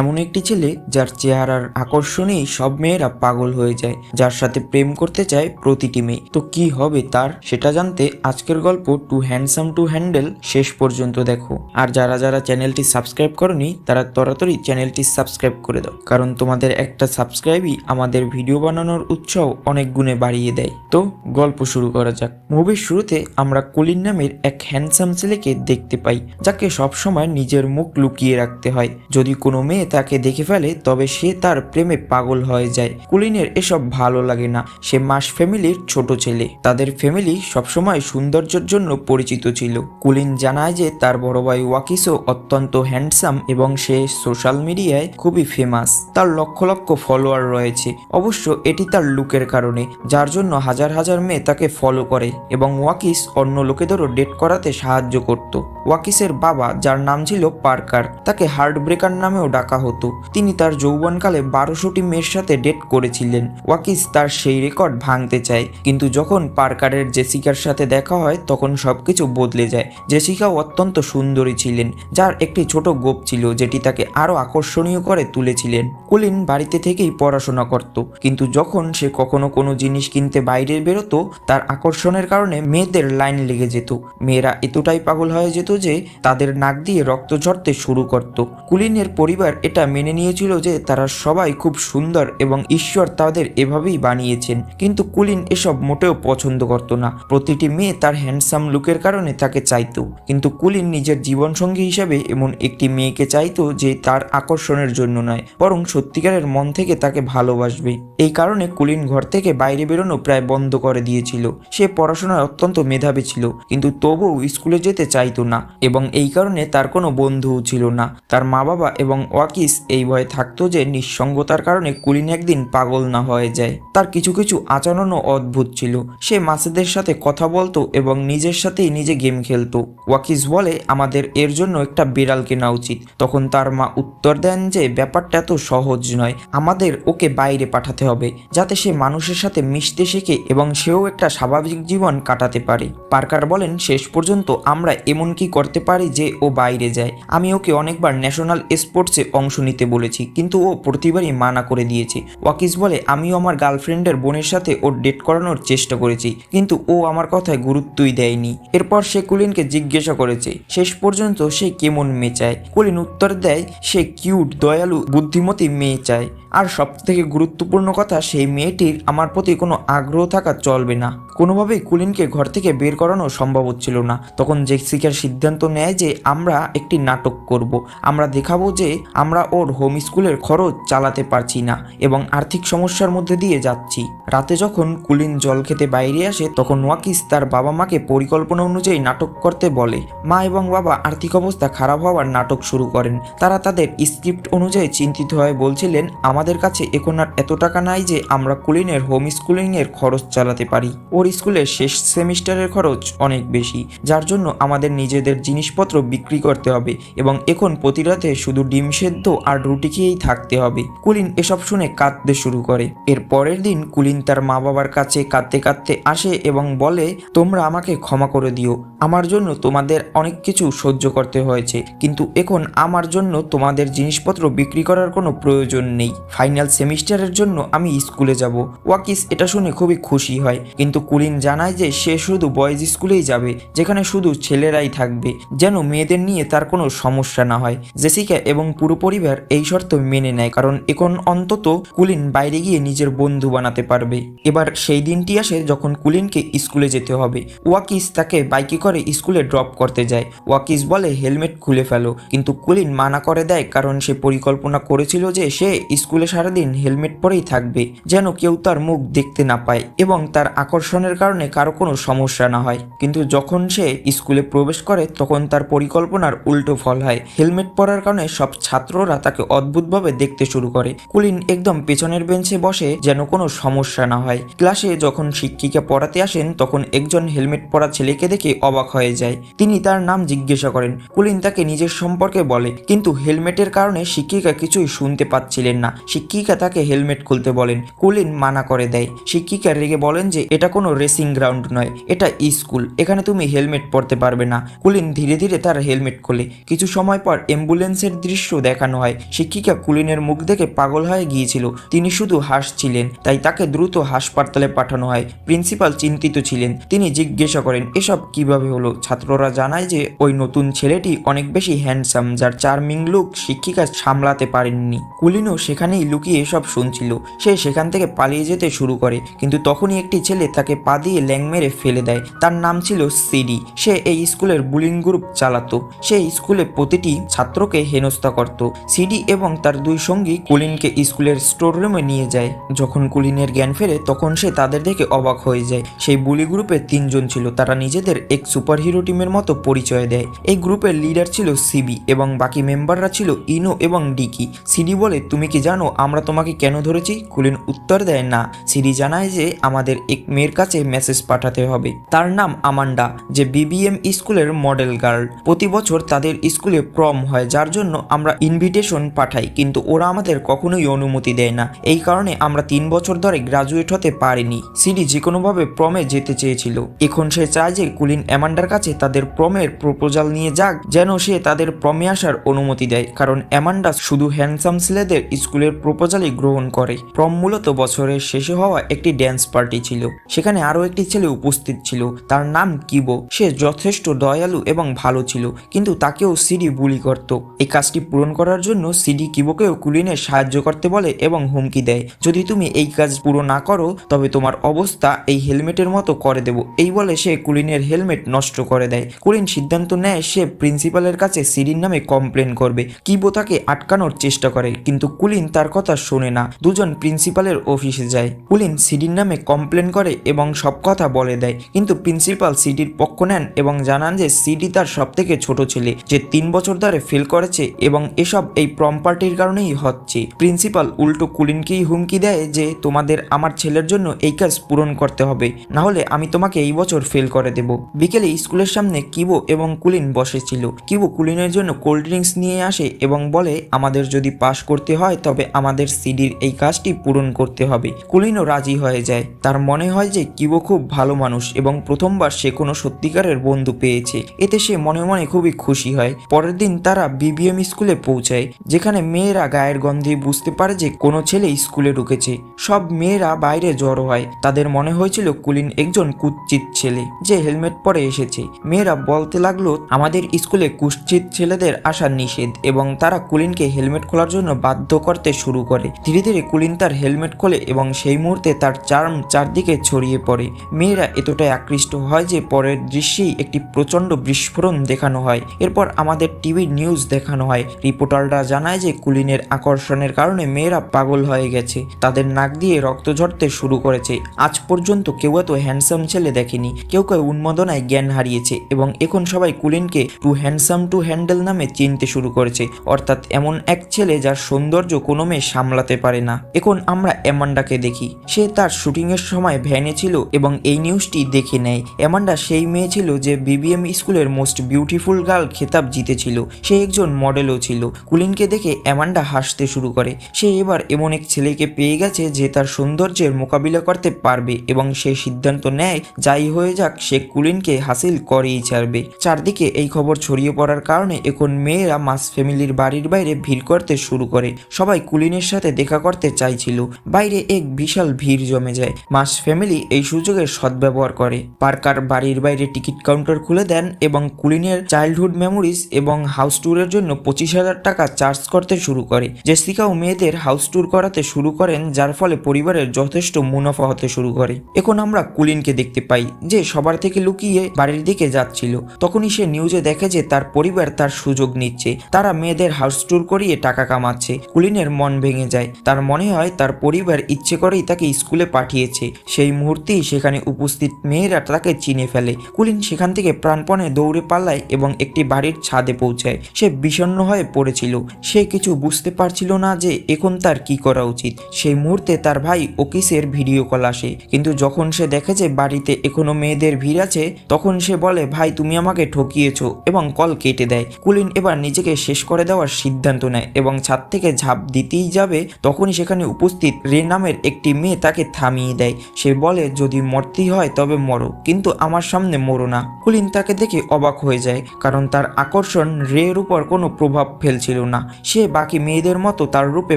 এমন একটি ছেলে যার চেহারার আকর্ষণেই সব মেয়েরা পাগল হয়ে যায়, যার সাথে প্রেম করতে চায় প্রতিটি মেয়ে। তো কি হবে তার, সেটা জানতে আজকের গল্প টু হ্যান্ডসাম টু হ্যান্ডেল শেষ পর্যন্ত দেখো। আর যারা যারা চ্যানেলটি সাবস্ক্রাইব করনি তারা তাড়াতাড়ি চ্যানেলটি সাবস্ক্রাইব করে দাও, কারণ তোমাদের একটা সাবস্ক্রাইবই আমাদের ভিডিও বানানোর উৎসাহ অনেক গুণে বাড়িয়ে দেয়। তো গল্প শুরু করা যাক। মুভির শুরুতে আমরা কলিন নামের এক হ্যান্ডসাম ছেলেকে দেখতে পাই, যাকে সবসময় নিজের মুখ লুকিয়ে রাখতে হয়। যদি কোনো মেয়ে তাকে দেখে ফেলে তবে সে তার প্রেমে পাগল হয়ে যায়। কুলিনের এসব ভালো লাগে না। সে মাস ফ্যামিলির ছোট ছেলে, তাদের ফ্যামিলি সবসময় সৌন্দর্যের জন্য পরিচিত ছিল। কুলিন জানায় যে তার বড় ভাই ওয়াকিসও অত্যন্ত হ্যান্ডসাম এবং সে সোশ্যাল মিডিয়ায় খুবই ফেমাস। তার লক্ষ লক্ষ ফলোয়ার রয়েছে। অবশ্য এটি তার লুকের কারণে, যার জন্য হাজার হাজার মেয়ে তাকে ফলো করে এবং ওয়াকিস অন্য লোকেদেরও ডেট করাতে সাহায্য করত। ওয়াকিসের বাবা, যার নাম ছিল পার্কার, তাকে হার্ট ব্রেকার নামেও ডাকা হতো। তিনি তার যৌবনকালে 1200টি মেয়ের সাথে ডেট করেছিলেন। ওয়াকিস তার সেই রেকর্ড ভাঙতে চায়, কিন্তু যখন পার্কারের জেসিকার সাথে দেখা হয় তখন সবকিছু বদলে যায়। জেসিকাও অত্যন্ত সুন্দরী ছিলেন, যার একটি ছোট গোপ ছিল যেটি তাকে আরো আকর্ষণীয় করে তুলেছিলেন। কুলিন বাড়িতে থেকেই পড়াশোনা করত, কিন্তু যখন সে কখনো কোনো জিনিস কিনতে বাইরে বেরোতো তার আকর্ষণের কারণে মেয়েদের লাইন লেগে যেত। মেয়েরা এতটাই পাগল হয়ে যেত যে তাদের নাক দিয়ে রক্ত ঝরতে শুরু করত। কুলিনের পরিবার এটা মেনে নিয়েছিল যে তারা সবাই খুব সুন্দর এবং ঈশ্বর তাদের এভাবেই বানিয়েছেন, কিন্তু কুলিন এসব মোটেও পছন্দ করত না। প্রতিটি মেয়ে তার হ্যান্ডসাম লুকের কারণে তাকে চাইতো, কিন্তু কুলিন নিজের জীবনসঙ্গী হিসেবে এমন একটি মেয়েকে চাইতো যে তার আকর্ষণের জন্য নয়, বরং সত্যিকারের মন থেকে তাকে ভালোবাসবে। এই কারণে কুলিন ঘর থেকে বাইরে বেরোনো প্রায় বন্ধ করে দিয়েছিল। সে পড়াশোনায় অত্যন্ত মেধাবী ছিল, কিন্তু তবুও স্কুলে যেতে চাইতো না এবং এই কারণে তার কোনো বন্ধুও ছিল না। তার মা বাবা এবং ওয়াকিস এই ভয়ে থাকতো যে নিঃসঙ্গতার কারণে কুলিন একদিন পাগল না হয়ে যায়। তার কিছু কিছু আচরণও অদ্ভুত ছিল। সে মাছেদের সাথে কথা বলতো এবং নিজের সাথেই নিজে গেম খেলতো। ওয়াকিস বলে, আমাদের এর জন্য একটা বিড়াল কেনা উচিত। তখন তার মা উত্তর দেন যে ব্যাপারটা এত সহজ নয়, আমাদের ওকে বাইরে পাঠাতে হবে যাতে সে মানুষের সাথে মিশতে শেখে এবং সেও একটা স্বাভাবিক জীবন কাটাতে পারে। পার্কার বলেন, শেষ পর্যন্ত আমরা এমন কি করতে পারি যে ও বাইরে যায়। আমি ওকে অনেকবার ন্যাশনাল স্পোর্টসে অংশ নিতে বলেছি, কিন্তু ও প্রতিবারই মানা করে দিয়েছে। ওয়াকিস বলে, আমিও আমার গার্লফ্রেন্ডের বোনের সাথে ওর ডেট করানোর চেষ্টা করেছি, কিন্তু ও আমার কথায় গুরুত্বই দেয়নি। এরপর সে কুলিনকে জিজ্ঞাসা করেছে শেষ পর্যন্ত সে কেমন মেয়ে চায়। কুলিন উত্তর দেয় সে কিউট, দয়ালু, বুদ্ধিমতী মেয়ে চায়, আর সব থেকে গুরুত্বপূর্ণ কথা, সেই মেয়েটির আমার প্রতি কোনো আগ্রহ থাকা চলবে না। কোনোভাবেই কুলিনকে ঘর থেকে বের করানো সম্ভব হচ্ছিল না। তখন জেসিকার সিদ্ধান্ত নেয় যে আমরা একটি নাটক করব। আমরা দেখাবো যে আমরা ওর হোম স্কুলের খরচ চালাতে পারছি না এবং আর্থিক সমস্যার মধ্যে দিয়ে যাচ্ছি। রাতে যখন কুলিন জল খেতে বাইরে আসে তখন ওয়াকিস তার বাবা মাকে পরিকল্পনা অনুযায়ী নাটক করতে বলে। মা এবং বাবা আর্থিক অবস্থা খারাপ হওয়ার নাটক শুরু করেন। তারা তাদের স্ক্রিপ্ট অনুযায়ী চিন্তিত হয়ে বলছিলেন, আমাদের কাছে এখন আর এত টাকা নাই যে আমরা কুলিনের হোম স্কুলিং এর খরচ চালাতে পারি। ওর স্কুলের শেষ সেমিস্টারের খরচ অনেক বেশি, যার জন্য আমাদের নিজেদের জিনিসপত্র বিক্রি করতে হবে এবং এখন প্রতি রাতে শুধু ডিম সেদ্ধ আর রুটি খেয়েই থাকতে হবে। কুলিন এসব শুনে কাঁদতে শুরু করে। এর পরের দিন কুলিন তার মা বাবার কাছে কাঁদতে কাঁদতে আসে এবং বলে, তোমরা আমাকে ক্ষমা করে দিও, আমার জন্য তোমাদের অনেক কিছু সহ্য করতে হয়েছে, কিন্তু এখন আমার জন্য তোমাদের জিনিসপত্র বিক্রি করার কোনো প্রয়োজন নেই। ফাইনাল সেমিস্টারের জন্য আমি স্কুলে যাব। ওয়াকিস এটা শুনে খুবই খুশি হয়, কিন্তু কুলিন জানায় যে সে শুধু বয়েজ স্কুলেই যাবে, যেখানে শুধু ছেলেরাই থাকবে, যেন মেয়েদের নিয়ে তার কোনো সমস্যা না হয়। জেসিকা এবং পুরো পরিবার এই শর্ত মেনে নেয়, কারণ এখন অন্তত কুলিন বাইরে গিয়ে নিজের বন্ধু বানাতে পারবে। এবার সেই দিনটি আসে যখন কুলিনকে স্কুলে যেতে হবে। ওয়াকিস তাকে বাইকে করে স্কুলে ড্রপ করতে যায়। ওয়াকিস বলে হেলমেট খুলে ফেলো, কিন্তু কুলিন মানা করে দেয়, কারণ সে পরিকল্পনা করেছিল যে সে স্কুলে সারাদিন হেলমেট পরেই থাকবে, যেন কেউ তার মুখ দেখতে না পায় এবং তার আকর্ষণের কারণে কারো কোনো সমস্যা না হয়। কিন্তু যখন সে স্কুলে প্রবেশ করে তখন তার পরিকল্পনার উল্টো ফল হয়। হেলমেট পরার কারণে সব ছাত্ররা তাকে অদ্ভুতভাবে দেখতে শুরু করে। কুলিন একদম পেছনের বেঞ্চে বসে যেন কোনো সমস্যা না হয়। ক্লাসে যখন শিক্ষিকা পড়াতে আসেন তখন একজন হেলমেট পরা ছেলেকে দেখে অবাক হয়ে যায়। তিনি তার নাম জিজ্ঞাসা করেন। কুলিন তাকে নিজের সম্পর্কে বলে, কিন্তু হেলমেটের কারণে শিক্ষিকা কিছুই শুনতে পাচ্ছিলেন না শিক্ষিকা তাকে হেলমেট খুলতে বলেন। কুলিন মানা করে দেয়। শিক্ষিকা রেগে বলেন যে এটা কোনো রেসিং গ্রাউন্ড নয়, এটা স্কুল, এখানে তুমি হেলমেট পরতে পারবে না। কুলিন ধীরে ধীরে তার হেলমেট খোলে। কিছু সময় পর অ্যাম্বুলেন্সের দৃশ্য দেখানো হয়। শিক্ষিকা কুলিনের মুখ দেখে পাগল হয়ে গিয়েছিল, তিনি শুধু হাসছিলেন, তাই তাকে দ্রুত হাসপাতালে পাঠানো হয়। প্রিন্সিপাল চিন্তিত ছিলেন, তিনি জিজ্ঞাসা করেন এসব কিভাবে হলো। ছাত্ররা জানায় যে ওই নতুন ছেলেটি অনেক বেশি হ্যান্ডসাম, যার চার্মিং লুক শিক্ষিকা সামলাতে পারেননি। কুলিনও সেখানেই লুকিয়ে এসব শুনছিল। সে সেখান থেকে পালিয়ে যেতে শুরু করে, কিন্তু তখনই একটি ছেলে তাকে পা দিয়ে ল্যাং মেরে ফেলে দেয়। তার নাম ছিল সিডি। সে এই স্কুলের বুলিং গ্রুপ চালাতো। সে স্কুলে প্রতিটি ছাত্রকে হেনস্থা করত। সিডি এবং তার দুই সঙ্গী কুলিনকে স্কুলের স্টোর রুমে নিয়ে যায়। যখন কুলিনের জ্ঞান ফেরে তখন সে তাদের দেখে অবাক হয়ে যায়। সেই বুলি গ্রুপে 3 জন ছিল, তারা নিজেদের এক সুপারহিরো টিমের মতো পরিচয় দেয়। এই গ্রুপের লিডার ছিল সিবি এবং বাকি মেম্বাররা ছিল ইনো এবং ডিকি। সিডি বলে, তুমি কি জানো আমরা তোমাকে কেন ধরেছি? কুলিন উত্তর দেয়, না। সিডি জানায় যে আমাদের এক মেয়ের কাছে মেসেজ পাঠাতে হবে। তার নাম আমান্ডা, যে বিবিএম স্কুলের মডেল গার্ল। প্রতি বছর তাদের স্কুলে প্রম হয়, যার জন্য আমরা ইনভিটেশন পাঠাই, কিন্তু ওরা আমাদের কখনোই অনুমতি দেয় না। এই কারণে আমরা 3 বছর ধরে গ্রাজুয়েট হতে পারিনি। সিডি যে কোনোভাবে প্রমে যেতে চেয়েছিল। এখন সে চায় যে কুলিন অ্যামান্ডার কাছে তাদের প্রমের প্রপোজাল নিয়ে যাক, যেন সে তাদের প্রমে আসার অনুমতি দেয়, কারণ অ্যামান্ডা শুধু হ্যান্ডসাম ছেলেদের স্কুলের প্রপোজালই গ্রহণ করে। প্রম মূলত বছরের শেষে হওয়া একটি ড্যান্স পার্টি ছিল। সেখানে আরও একটি ছেলে উপস্থিত ছিল, তার নাম কিবো। সে যথেষ্ট দয়ালু এবং ভালো ছিল, কিন্তু তাকেও সিডি বুলি করত। এই কাজটি পূরণ করার জন্য সিডি কিবোকেও কুলিনের সাহায্য করতে বলে এবং হুমকি দেয়, যদি তুমি এই কাজ পুরো না করো তবে তোমার অবস্থা এই হেলমেটের মতো করে দেব। এই বলে সে কুলিনের হেলমেট নষ্ট করে দেয়। কুলিন সিদ্ধান্ত নেয় সে প্রিন্সিপালের কাছে সিডির নামে কমপ্লেন করবে। কিবো তাকে আটকানোর চেষ্টা করে, কিন্তু কুলিন তার কথা শোনে না। দুজন প্রিন্সিপালের অফিসে যায়। কুলিন সিডির নামে কমপ্লেন করে এবং সব কথা বলে দেয়, কিন্তু প্রিন্সিপাল সিডির পক্ষ নেন এবং জানান যে সিডি তার সবথেকে ছোট ছেলে, যে 3 বছর ধরে ফেল করেছে এবং এসব এই প্রম পার্টির কারণেই হচ্ছে। প্রিন্সিপাল উল্টো কুলিনকেই হুমকি দেয় যে তোমাদের আমার ছেলের জন্য এই কাজ পূরণ করতে হবে, না হলে আমি তোমাকে এই বছর ফেল করে দেব। বিকেলে স্কুলের সামনে কিবো এবং কুলিন বসেছিল। কিবো কুলিনের জন্য কোল্ড ড্রিঙ্কস নিয়ে আসে এবং বলে, আমাদের যদি পাস করতে হয় তবে আমাদের সিডির এই কাজটি পূরণ করতে হবে। কুলিনও রাজি হয়ে যায়। তার মনে হয় যে কিবো খুব ভালো মানুষ এবং প্রথমবার সে কোনো সত্যিকারের বন্ধু পেয়েছে। এতে সে মনে মনে খুবই খুশি হয়। পরের দিন তারা বিবিএম স্কুলে পৌঁছায়, যেখানে মেয়েরা গায়ের গন্ধে বুঝতে পারে যে কোনো ছেলে স্কুলে ঢুকেছে। সব মেয়েরা বাইরে জড়ো হয়। তাদের মনে হয়েছিল কুলিন একজন কুৎসিত ছেলে যে হেলমেট পরে এসেছে। মেয়েরা বলতে লাগলো, আমাদের স্কুলে কুৎসিত ছেলেদের আসা নিষেধ, এবং তারা কুলিনকে হেলমেট খোলার জন্য বাধ্য করতে শুরু করে। ধীরে ধীরে কুলিন তার হেলমেট খোলে এবং সেই মুহূর্তে তার চার্ম চারদিকে ছড়িয়ে পড়ে। মেয়েরা এতটাই আকৃষ্ট হয় যে পরের দৃশ্যেই একটি প্রচন্ড বিস্ফোরণ দেখানো হয়। এরপর আমাদের টিভি নিউজ দেখানো হয়। রিপোর্টাররা জানায় যে কুলিনের আকর্ষণের কারণে মেয়েরা পাগল হয়ে গেছে, তাদের নাক দিয়ে রক্ত ঝরতে শুরু করেছে। আজ পর্যন্ত কেউ এত হ্যান্ডসাম ছেলে দেখেনি। কেউ কেউ উন্মাদনায় জ্ঞান হারিয়েছে এবং এখন সবাই কুলিনকে টু হ্যান্ডসাম টু হ্যান্ডেল নামে চিনতে শুরু করেছে, অর্থাৎ এমন এক ছেলে যার সৌন্দর্য কোনো মেয়ে সামলাতে পারে না। এখন আমরা অ্যামান্ডাকে দেখি। সে তার শুটিং এর সময় ভ্যানে ছিল এবং এই নিউজটি দেখে নেয়। অ্যামান্ডা সেই মেয়ে ছিল যে বিবিএম স্কুলের মোস্ট বিউটিফুল গার্ল খেতাব জিতেছিল। সে একজন মডেলও ছিল। কুলিনকে দেখে অ্যামান্ডা হাসতে শুরু করে। সে এবার এমন এক ছেলেকে পেয়ে গেছে যে তার সৌন্দর্যের মোকাবিলা করতে পারবে এবং সে সিদ্ধান্ত নেয় যাই হয়ে যাক সে কুলিনকে হাসিল করেই ছাড়বে। চারদিকে এই খবর ছড়িয়ে পড়ার কারণে এখন মেয়েরা মাস ফ্যামিলির বাড়ির বাইরে ভিড় করতে শুরু করে। সবাই কুলিনের সাথে দেখা করতে চাইছিল। বাইরে এক বিশাল ভিড় জমে যায়। মাস ফ্যামিলি এই সুযোগের সদ্ব্যবহার করে। পার্কার বাড়ির বাইরে টিকিট কাউন্টার খুলে দেন এবং কুলিনের চাইল্ডহুড মেমোরিজ এবং হাউস ট্যুরের জন্য 25,000 টাকা চার্জ করতে শুরু করে। জেসিকাও মেয়েদের হাউস ট্যুর করাতে শুরু করেন, যার ফলে পরিবারের যথেষ্ট মুনাফা হতে শুরু করে। এখন আমরা কুলিনকে দেখতে পাই যে সবার থেকে লুকিয়ে বাড়ির দিকে যাচ্ছিল। তখনই সে নিউজে দেখে যে তার পরিবার তার সুযোগ নিচ্ছে, তারা মেয়েদের হাউস ট্যুর করিয়ে টাকা কামাচ্ছে। কুলিনের মন ভেঙে যায়। তার মনে হয় তার পরিবার ইচ্ছে করেই তাকে স্কুলে পাঠিয়েছে। সেই মুহূর্তেই সেখানে উপস্থিত মেয়েরা তাকে চিনে ফেলে। কুলিন সেখান থেকে প্রাণপণে দৌড়ে পালায় এবং একটি বাড়ির ছাদে পৌঁছায়। সে বিষণ্ণ হয়ে পড়েছিল। সে কিছু বুঝতে পারছিল না যে এখন তার কি করা উচিত। সেই মুহূর্তে তার ভাই ওকিসের ভিডিও কল আসে, কিন্তু যখন সে দেখে যে বাড়িতে এখনো মেয়েদের ভিড় আছে তখন সে বলে, ভাই তুমি আমাকে ঠকিয়েছো, এবং কল কেটে দেয়। কুলিন এবার নিজেকে শেষ করে দেওয়ার সিদ্ধান্ত নেয় এবং ছাদ থেকে ঝাঁপ দিতে দিতেই যাবে তখনই সেখানে উপস্থিত রে নামের একটি মেয়ে তাকে থামিয়ে দেয়। সে বলে, যদি মরতেই হয় তবে মরো, কিন্তু আমার সামনে মরো না। কুলিন তাকে দেখে অবাক হয়ে যায়, কারণ তার আকর্ষণ রের উপর কোনো প্রভাব ফেলছিল না। সে বাকি মেয়েদের মতো তার রূপে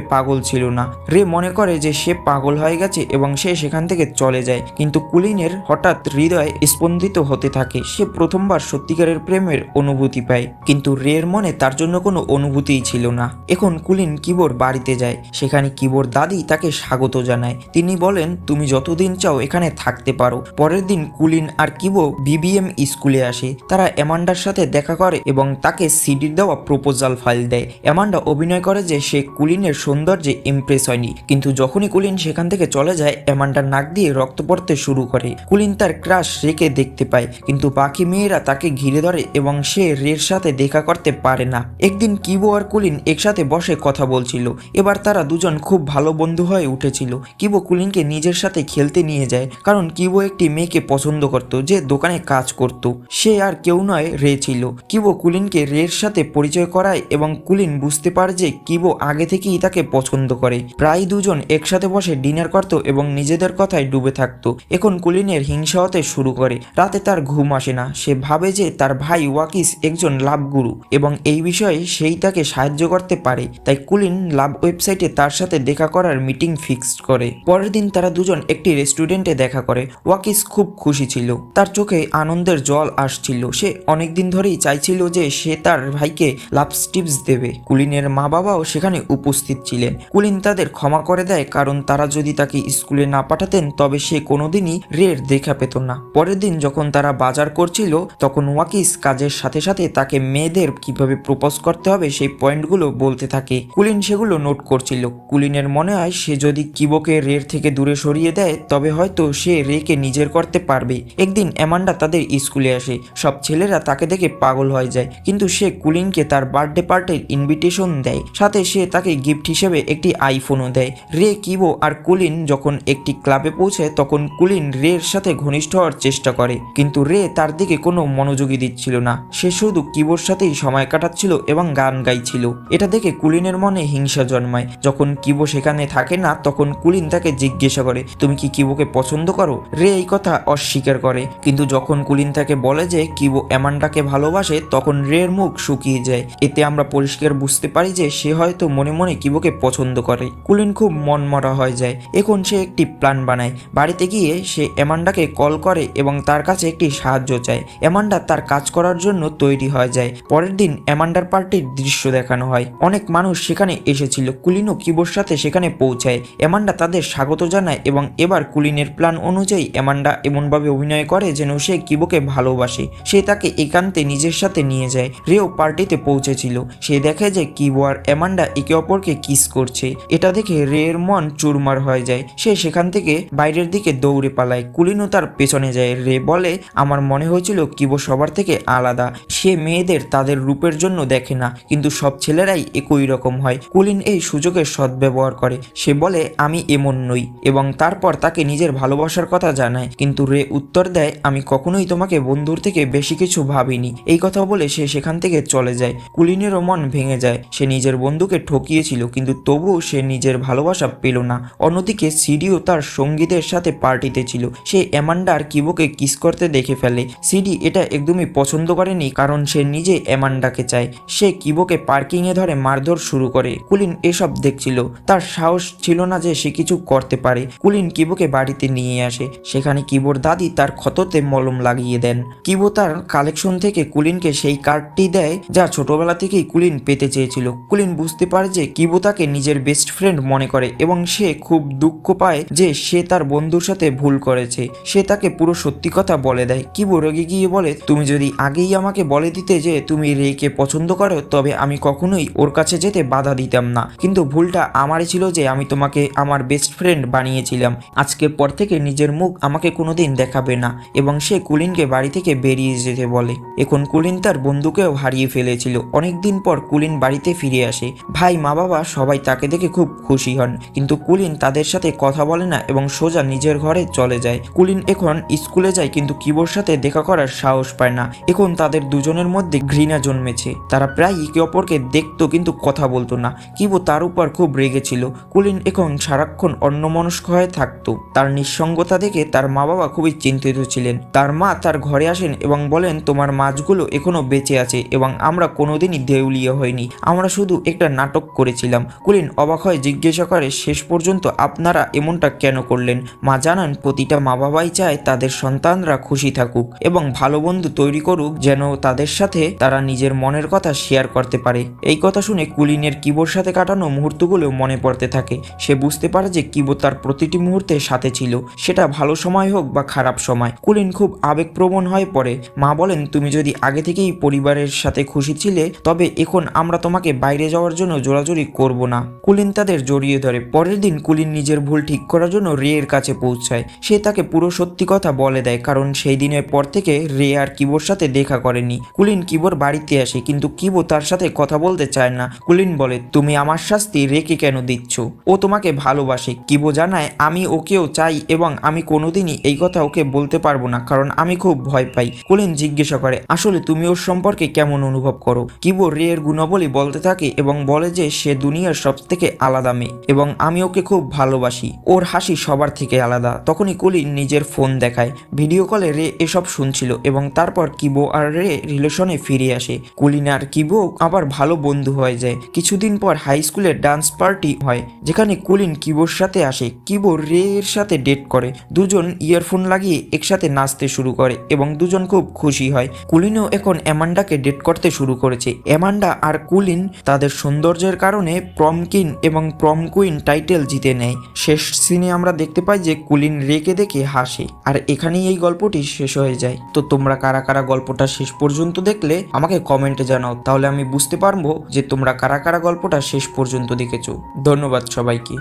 পাগল ছিল না। রে মনে করে যে সে পাগল হয়ে গেছে এবং সে সেখান থেকে চলে যায়, কিন্তু কুলিনের হঠাৎ হৃদয় স্পন্দিত হতে থাকে। সে প্রথমবার সত্যিকারের প্রেমের অনুভূতি পায়, কিন্তু রের মনে তার জন্য কোনো অনুভূতিই ছিল না। এখন কুলিন কিবোর বাড়িতে যায়। সেখানে কিবোর দাদি তাকে স্বাগত জানায়। তিনি বলেন, তুমি যতদিন চাও এখানে থাকতে পারো। পরের দিন কুলিন আর কিবো বিবিএম স্কুলে আসে। তারা অ্যামান্ডার সাথে দেখা করে এবং তাকে সিডির দেওয়া প্রপোজাল ফাইল দেয়। অ্যামান্ডা অভিনয় করে যে সে কুলিনের সৌন্দর্যে ইমপ্রেস হয়নি, কিন্তু যখনই কুলিন সেখান থেকে চলে যায় অ্যামান্ডার নাক দিয়ে রক্ত পড়তে শুরু করে। কুলিন তার ক্রাশ রেকে দেখতে পায়, কিন্তু বাকি মেয়েরা তাকে ঘিরে ধরে এবং সে রের সাথে দেখা করতে পারে না। একদিন কিবো আর কুলিন একসাথে বসে কথা বলছিল। এবার তারা দুজন খুব ভালো বন্ধু হয়ে উঠেছিল। কিবো কুলিনকে নিজের সাথে খেলতে নিয়ে যায়, কারণ কিবো একটি মেয়েকে পছন্দ করত যে দোকানে কাজ করত। সে আর কেউ নয়, রে ছিল। কিবো কুলিনকে রের সাথে পরিচয় করায় এবং কুলিন বুঝতে পারে যে কিবো আগে থেকেই তাকে পছন্দ করে। প্রায় দুজন একসাথে বসে ডিনার করত এবং নিজেদের কথায় ডুবে থাকতো। এখন কুলিনের হিংসা হতে শুরু করে। রাতে তার ঘুম আসে না। সে ভাবে যে তার ভাই ওয়াকিস একজন লাভ গুরু এবং এই বিষয়ে সেই তাকে সাহায্য করতে পারে। তাই কুলিন লাভ ওয়েবসাইটে তার সাথে দেখা করার মিটিং ফিক্সড করে। পরের দিন তারা দুজন একটি রেস্টুরেন্টে দেখা করে। ওয়াকিস খুব খুশি ছিল, তার চোখে আনন্দের জল আসছিল। সে অনেকদিন ধরেই চাইছিল যে সে তার ভাইকে লাভ টিপস দেবে। কুলিনের মা বাবাও সেখানে উপস্থিত ছিলেন। কুলিন তাদের ক্ষমা করে দেয়, কারণ তারা যদি তাকে স্কুলে না পাঠাতেন তবে সে কোনোদিনই রের দেখা পেত না। পরের দিন যখন তারা বাজার করছিল তখন ওয়াকিস কাজের সাথে সাথে তাকে মেয়েদের কিভাবে প্রপোজ করতে হবে সেই পয়েন্টগুলো বলতে থাকে। কুলিন সেগুলো নোট করছিল। কুলিনের মনে হয় সে যদি কিবোকে রের থেকে দূরে সরিয়ে দেয় তবে হয়তো সে রেকে নিজের করতে পারবে। একদিন অ্যামান্ডা তাদের স্কুলে আসে। সব ছেলেরা তাকে দেখে পাগল হয়ে যায়, কিন্তু সে কুলিনকে তার বার্থডে পার্টির ইনভিটেশন দেয়। সাথে সে তাকে গিফট হিসেবে একটি আইফোনও দেয়। রে, কিবো আর কুলিন যখন একটি ক্লাবে পৌঁছায় তখন কুলিন রের সাথে ঘনিষ্ঠ হওয়ার চেষ্টা করে, কিন্তু রে তার দিকে কোনো মনোযোগী দিচ্ছিল না। সে শুধু কিবোর সাথেই সময় কাটাচ্ছিল এবং গান গাইছিল। এটা দেখে কুলিনের মনে হিংসা জন্মায়। যখন কিবো সেখানে থাকে না তখন কুলিন তাকে জিজ্ঞাসা করে, তুমি কি কিবোকে পছন্দ করো? রে এই কথা অস্বীকার করে, কিন্তু যখন কুলিন তাকে বলে যে কিবো অ্যামান্ডাকে ভালোবাসে তখন রের মুখ শুকিয়ে যায়। এতে আমরা পরিষ্কার বুঝতে পারি যে সে হয়তো মনে মনে কিবোকে পছন্দ করে। কুলিন খুব মনমরা হয়ে যায়। এখন সে একটি প্ল্যান বানায়। বাড়িতে গিয়ে সে অ্যামান্ডাকে কল করে এবং তার কাছে একটি সাহায্য চায়। অ্যামান্ডা তার কাজ করার জন্য তৈরি হয়ে যায়। পরের দিন অ্যামান্ডার পার্টির দৃশ্য দেখানো হয়। অনেক মানুষ সেখানে এসেছিল। কুলিনও কিবোর সাথে সেখানে পৌঁছায়। অ্যামান্ডা তাদের স্বাগত জানায় এবং এবার কুলিনের প্ল্যান অনুযায়ী অ্যামান্ডা এমনভাবে অভিনয় করে যেন সে কিবোকে ভালোবাসে। সে তাকে একান্তে নিজের সাথে নিয়ে যায়। রেও পার্টিতে পৌঁছেছিল। সে দেখে যে কিবো আর অ্যামান্ডা একে অপরকে কিস করছে। এটা দেখে রের মন চুরমার হয়ে যায়। সে সেখান থেকে বাইরের দিকে দৌড়ে পালায়। কুলিনও তার পেছনে যায়। রে বলে, আমার মনে হয়েছিল কিবো সবার থেকে আলাদা। সে মেয়েদের তাদের রূপের জন্য দেখে না, কিন্তু সব ছেলেরাই একই রকম হয়। কুলিন এই সুযোগের সদ্ব্যবহার করে। সে বলে, আমি এমন নই, এবং তারপর তাকে নিজের ভালোবাসার কথা জানায়। কিন্তু রে উত্তর দেয়, আমি কখনোই তোমাকে বন্ধুর থেকে বেশি কিছু ভাবিনি। এই কথা বলে সে সেখান থেকে চলে যায়। কুলিনেরও মন ভেঙে যায়। সে নিজের বন্ধুকে ঠকিয়েছিল, কিন্তু তবুও সে নিজের ভালোবাসা পেল না। অন্যদিকে সিডিও তার সঙ্গীদের সাথে পার্টিতে ছিল। সে অ্যামান্ডা আর কিবোকে কিস করতে দেখে ফেলে। সিডি এটা একদমই পছন্দ করেনি, কারণ সে নিজে অ্যামান্ডাকে চায়। সে কিবোকে পার্কিংয়ে ধরে মারধর শুরু করে। কুলিন এসব দেখছিল। তার সাহস ছিল না যে সে কিছু করতে পারে। কুলিন কিবোকে বাড়িতে নিয়ে আসে। সেখানে কিবোর দাদি তার ক্ষততে মলম লাগিয়ে দেন। কিবো তার কালেকশন থেকে কুলিনকে সেই কার্ডটি দেয় যা ছোটবেলা থেকেই কুলিন পেতে চেয়েছিল। কুলিন বুঝতে পারে যে কিবো তাকে নিজের বেস্ট ফ্রেন্ড মনে করে এবং সে খুব দুঃখ পায় যে সে তার বন্ধুর সাথে ভুল করেছে। সে তাকে পুরো সত্যি কথা বলে দেয়। কিবো রেগে গিয়ে বলে, তুমি যদি আগেই আমাকে বলে দিতে যে তুমি রেকে পছন্দ করো তবে আমি কখনোই ওর কাছে যেতে বাধা দিতাম না, কিন্তু ভুলটা আমারই ছিল যে আমি তোমাকে আমার বেস্ট ফ্রেন্ড বানিয়েছিলাম। আজকের পর থেকে নিজের মুখ আমাকে কোনোদিন দেখাবে না। এবং সে কুলিনকে বাড়ি থেকে বেরিয়ে যেতে বলে। এখন কুলিন তার বন্ধুকেও হারিয়ে ফেলেছিল। অনেকদিন পর কুলিন বাড়িতে ফিরে আসে। ভাই, মা বাবা সবাই তাকে দেখে খুব খুশি হন, কিন্তু কুলিন তাদের সাথে কথা বলে না এবং সোজা নিজের ঘরে চলে যায়। কুলিন এখন স্কুলে যায়, কিন্তু কিবোর সাথে দেখা করার সাহস পায় না। এখন তাদের দুজনের মধ্যে ঘৃণা জন্মেছে। তারা প্রায় একে অপরকে দেখতো কিন্তু কথা বলতো না। কিবো তার উপর খুব রেগেছিল। কুলিন এখন সারাক্ষণ অন্যমনস্ক হয়ে থাকতো। তার নিঃসঙ্গতা দেখে তার মা বাবা খুবই চিন্তিত ছিলেন। তার মা তার ঘরে আসেন এবং বলেন, তোমার মাছগুলো এখনো বেঁচে আছে এবং আমরা কোনোদিনই দেউলিয়া হইনি, আমরা শুধু একটা নাটক করেছিলাম। কুলিন অবাক হয়ে জিজ্ঞাসা করে, শেষ পর্যন্ত আপনারা এমনটা কেন করলেন? মা জানান, প্রতিটা মা বাবাই চায় তাদের সন্তানরা খুশি থাকুক এবং ভালো বন্ধু তৈরি করুক, যেন তাদের সাথে তারা নিজের মনের কথা শেয়ার করতে পারে। এই কথা শুনে কুলিনের কিবোর সাথে কাটানো মুহূর্তগুলো মনে পড়তে থাকে। সে বুঝতে পারে যে কিবো তার প্রতিটি মুহূর্তে সাথে ছিল, সেটা ভালো সময় হোক বা খারাপ সময়। কুলিন খুব আবেগপ্রবণ হয়ে পড়ে। মা বলেন, তুমি যদি আগে থেকেই পরিবারের সাথে খুশি ছিলে, তবে এখন আমরা তোমাকে বাইরে যাওয়ার জন্য জোরাজুরি করব না। কুলিন তাদের জড়িয়ে ধরে। পরের দিন কুলিন নিজের ভুল ঠিক করার জন্য রে এর কাছে পৌঁছায়। সে তাকে পুরো সত্যি কথা বলে দেয়, কারণ সেই দিনের পর থেকে রে আর কিবোর সাথে দেখা করেনি। কুলিন কিবোর বাড়িতে আসে, কিন্তু কিবো তার সাথে কথা বলতে চায় না। কুলিন বলে, তুমি আমার শাস্তি রেকে কেন দিচ্ছ? ও তোমাকে ভালোবাসে। কিবো জানায়, আমি ওকেও চাই এবং আমি কোনোদিনই এই কথা ওকে বলতে পারবো না, কারণ আমি খুব ভয় পাই। কুলিন জিজ্ঞাসা করে, আসলে তুমি ওর সম্পর্কে কেমন অনুভব করো? কিবো রে এর গুণাবলী বলতে থাকে এবং বলে যে সে দুনিয়ার সব থেকে আলাদা মেয়ে এবং আমি ওকে খুব ভালোবাসি। ওর হাসি সবার থেকে আলাদা। তখনই কুলিন নিজের ফোন দেখায়। ভিডিও কলে রে এসব শুনছিল এবং তারপর কিবো আর রে রিলেশনে ফিরে আসে। কুলিন আর কিবো আবার ভালো বন্ধু হয়ে যায়। কিছুদিন পর হাই স্কুলের ডান্স পার্টি হয়, যেখানে কুলিন কিবোর সাথে আসে। কিবো রে এর সাথে ডেট করে। দুজন ইয়ারফোন লাগিয়ে একসাথে নাচতে শুরু করে এবং দুজন খুব খুশি হয়। কুলিনও এখন অ্যামান্ডাকে ডেট করতে শুরু করেছে। অ্যামান্ডা আর কুলিন তাদের সৌন্দর্যের কারণে প্রম কিং এবং প্রম কুইন টাইটেল জিতে নেয়। শেষ সিনে আমরা দেখতে পাই যে কুলিন রেকে দেখে হাসে। আর এখানেই এই গল্পটি শেষ হয়ে যায়। তো তোমরা কারা কারা গল্পটা শেষ পর্যন্ত দেখলে আমাকে কমেন্টে জানাও, তাহলে আমি বুঝতে পারবো যে তোমরা কারা কারা গল্পটা শেষ পর্যন্ত দেখেছো। ধন্যবাদ সবাইকে।